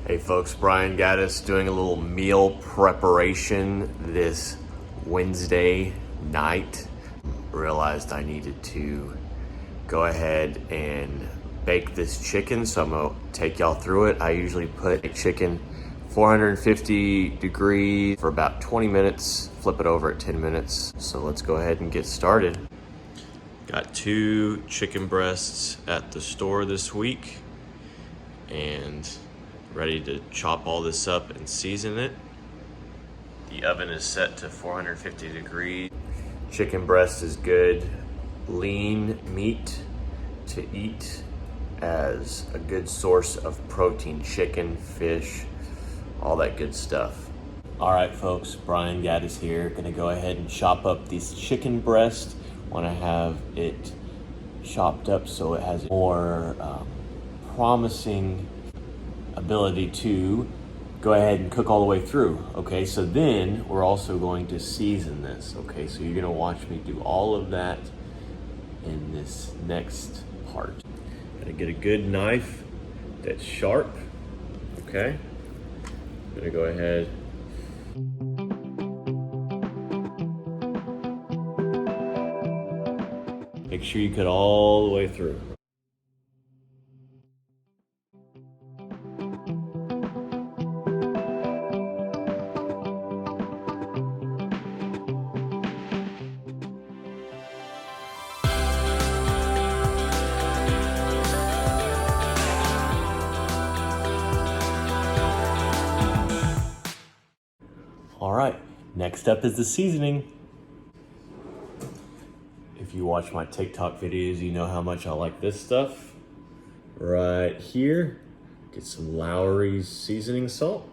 Hey folks, Brian Gaddis doing a little meal preparation this Wednesday night. Realized I needed to go ahead and bake this chicken, so I'm gonna take y'all through it. I usually put chicken 450 degrees for about 20 minutes, flip it over at 10 minutes. So let's go ahead and get started. Got 2 chicken breasts at the store this week and ready to chop all this up and season it. The oven is set to 450 degrees. Chicken breast is good, lean meat to eat as a good source of protein. Chicken, fish, all that good stuff. All right, folks, Brian Gaddis here. Gonna go ahead and chop up these chicken breast. Wanna have it chopped up so it has a more promising ability to go ahead and cook all the way through. Okay, so then we're also going to season this. Okay, so you're gonna watch me do all of that in this next part. Gotta get a good knife that's sharp. Okay, gonna go ahead. Make sure you cut all the way through. All right, next up is the seasoning. If you watch my TikTok videos, you know how much I like this stuff. Right here, get some Lawry's seasoning salt.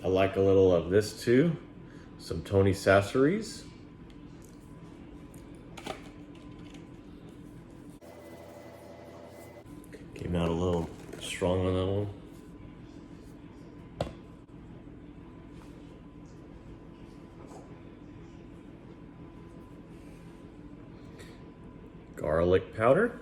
I like a little of this too, some Tony Chachere's. Came out a little strong on that one. Garlic powder.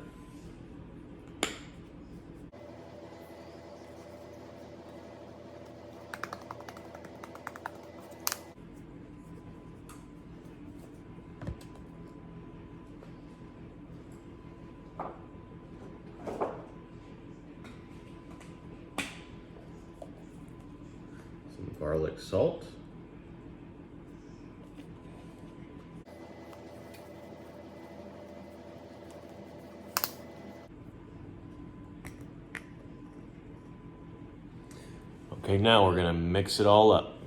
Garlic salt. Okay, now we're gonna mix it all up.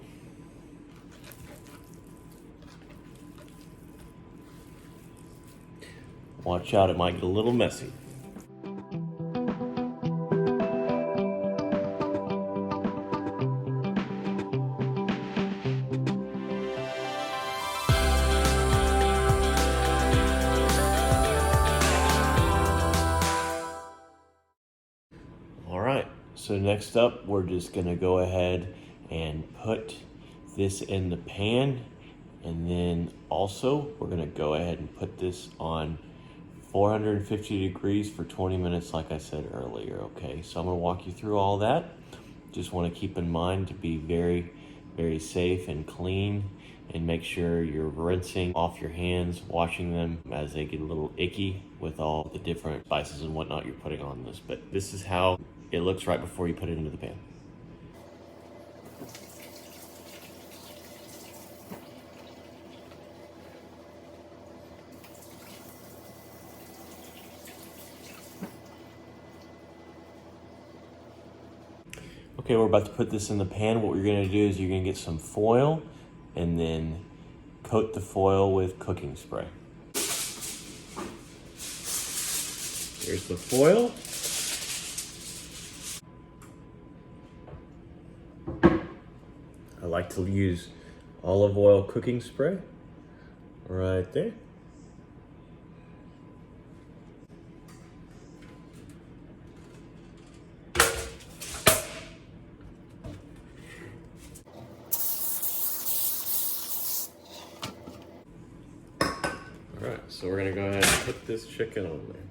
Watch out, it might get a little messy. So next up, we're just gonna go ahead and put this in the pan. And then also, we're gonna go ahead and put this on 450 degrees for 20 minutes, like I said earlier, okay? So I'm gonna walk you through all that. Just wanna keep in mind to be very, very safe and clean, and make sure you're rinsing off your hands, washing them as they get a little icky with all the different spices and whatnot you're putting on this. But this is how it looks right before you put it into the pan. Okay, we're about to put this in the pan. What you're gonna do is you're gonna get some foil and then coat the foil with cooking spray. Here's the foil. I like to use olive oil cooking spray. right there. All right, so we're gonna go ahead and put this chicken on there.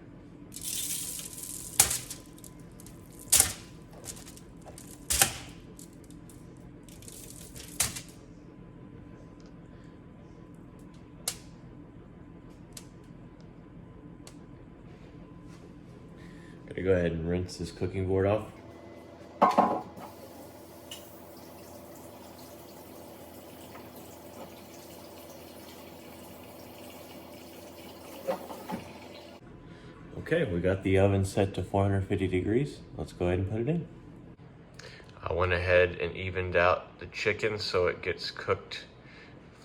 Gonna go ahead and rinse this cooking board off. Okay, we got the oven set to 450 degrees. Let's go ahead and put it in. I went ahead and evened out the chicken so it gets cooked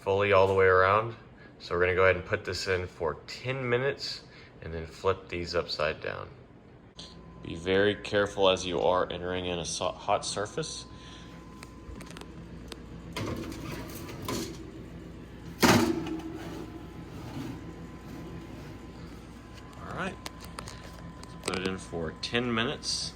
fully all the way around. So we're gonna go ahead and put this in for 10 minutes and then flip these upside down. Be very careful as you are entering in a hot surface. All right, let's put it in for 10 minutes.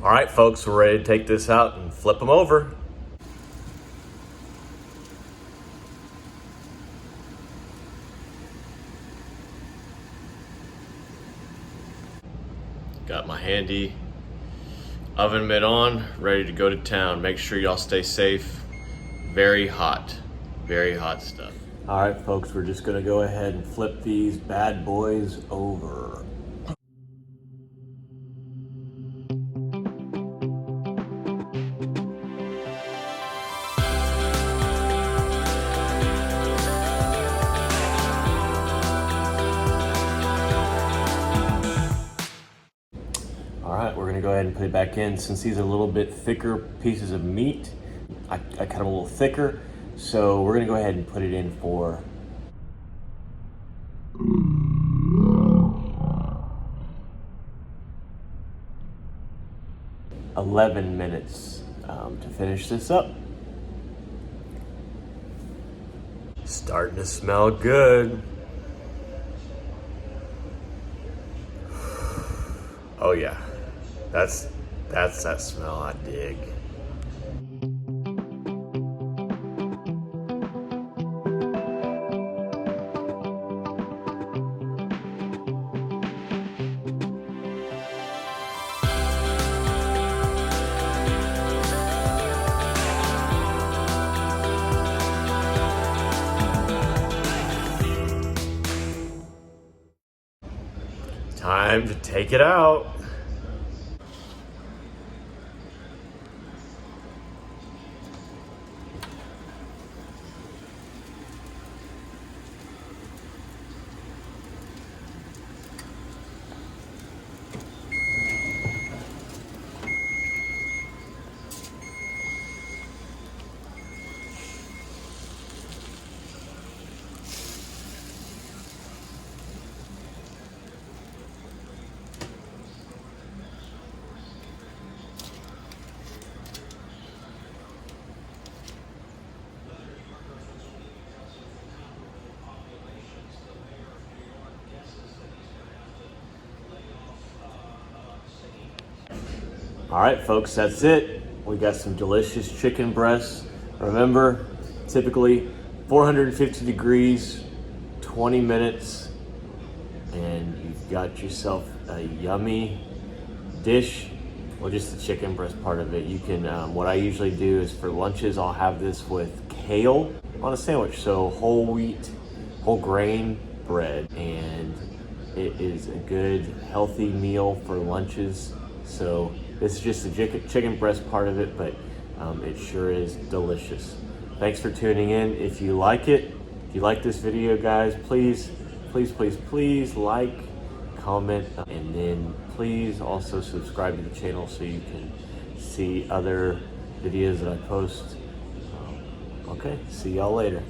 All right, folks, we're ready to take this out and flip them over. Got my handy oven mitt on, ready to go to town. Make sure y'all stay safe. Very hot stuff. All right, folks, we're just gonna go ahead and flip these bad boys over. All right, we're gonna go ahead and put it back in. Since these are a little bit thicker pieces of meat, I cut them a little thicker, so we're gonna go ahead and put it in for 11 minutes to finish this up. Starting to smell good. Oh yeah, that's that smell I dig. Time to take it out. All right, folks, that's it. We got some delicious chicken breasts. Remember, typically 450 degrees, 20 minutes, and you've got yourself a yummy dish. Well, just the chicken breast part of it. You can, what I usually do is for lunches, I'll have this with kale on a sandwich. So whole wheat, whole grain bread, and it is a good healthy meal for lunches. So this is just the chicken breast part of it, but it sure is delicious. Thanks for tuning in. If you like it, if you like this video, guys, please like, comment, and then please also subscribe to the channel so you can see other videos that I post. Okay, see y'all later.